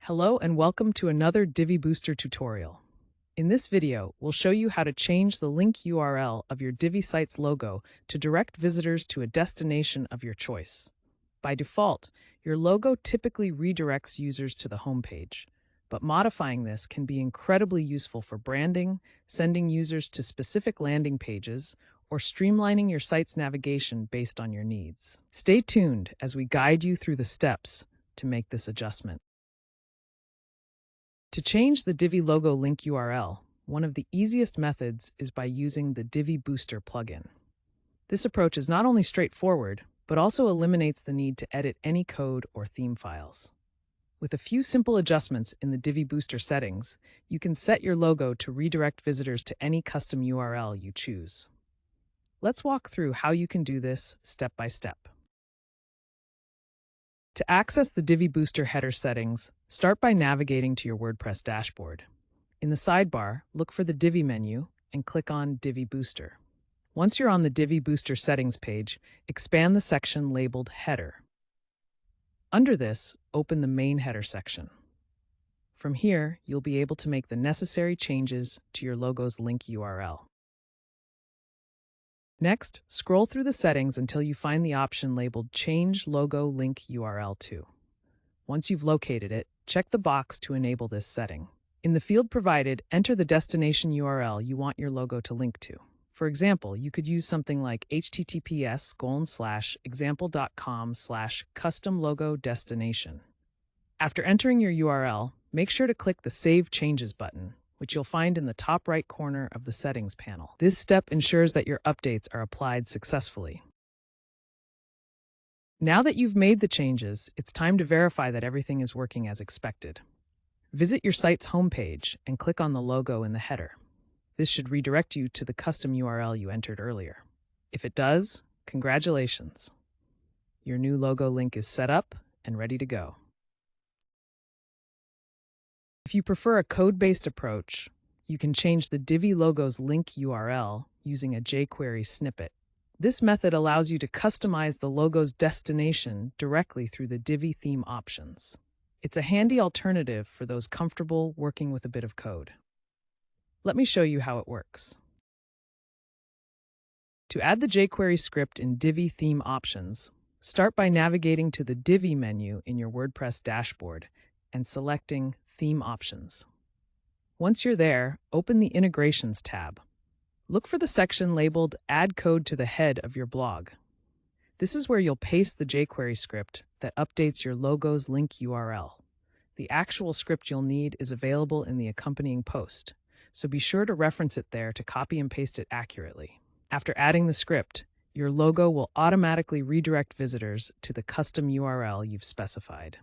Hello and welcome to another Divi Booster tutorial. In this video, we'll show you how to change the link URL of your Divi site's logo to direct visitors to a destination of your choice. By default, your logo typically redirects users to the homepage, but modifying this can be incredibly useful for branding, sending users to specific landing pages, or streamlining your site's navigation based on your needs. Stay tuned as we guide you through the steps to make this adjustment. To change the Divi logo link URL, one of the easiest methods is by using the Divi Booster plugin. This approach is not only straightforward, but also eliminates the need to edit any code or theme files. With a few simple adjustments in the Divi Booster settings, you can set your logo to redirect visitors to any custom URL you choose. Let's walk through how you can do this step by step. To access the Divi Booster header settings, start by navigating to your WordPress dashboard. In the sidebar, look for the Divi menu and click on Divi Booster. Once you're on the Divi Booster settings page, expand the section labeled Header. Under this, open the main header section. From here, you'll be able to make the necessary changes to your logo's link URL. Next, scroll through the settings until you find the option labeled Change Logo Link URL to. Once you've located it, check the box to enable this setting. In the field provided, enter the destination URL you want your logo to link to. For example, you could use something like https:/example.com/custom-logo-destination. After entering your URL, make sure to click the Save Changes button, which you'll find in the top right corner of the settings panel. This step ensures that your updates are applied successfully. Now that you've made the changes, it's time to verify that everything is working as expected. Visit your site's homepage and click on the logo in the header. This should redirect you to the custom URL you entered earlier. If it does, congratulations! Your new logo link is set up and ready to go. If you prefer a code-based approach, you can change the Divi logo's link URL using a jQuery snippet. This method allows you to customize the logo's destination directly through the Divi theme options. It's a handy alternative for those comfortable working with a bit of code. Let me show you how it works. To add the jQuery script in Divi theme options, start by navigating to the Divi menu in your WordPress dashboard and selecting Theme Options. Once you're there, open the Integrations tab. Look for the section labeled Add Code to the head of your blog. This is where you'll paste the jQuery script that updates your logo's link URL. The actual script you'll need is available in the accompanying post, so be sure to reference it there to copy and paste it accurately. After adding the script, your logo will automatically redirect visitors to the custom URL you've specified.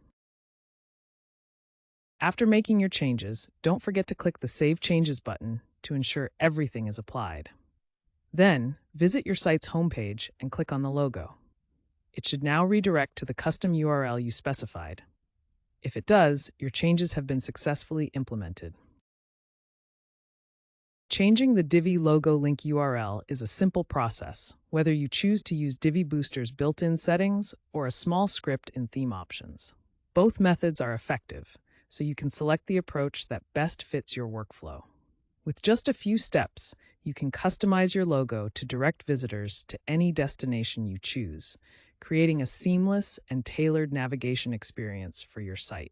After making your changes, don't forget to click the Save Changes button to ensure everything is applied. Then, visit your site's homepage and click on the logo. It should now redirect to the custom URL you specified. If it does, your changes have been successfully implemented. Changing the Divi logo link URL is a simple process, whether you choose to use Divi Booster's built-in settings or a small script in theme options. Both methods are effective, so you can select the approach that best fits your workflow. With just a few steps, you can customize your logo to direct visitors to any destination you choose, creating a seamless and tailored navigation experience for your site.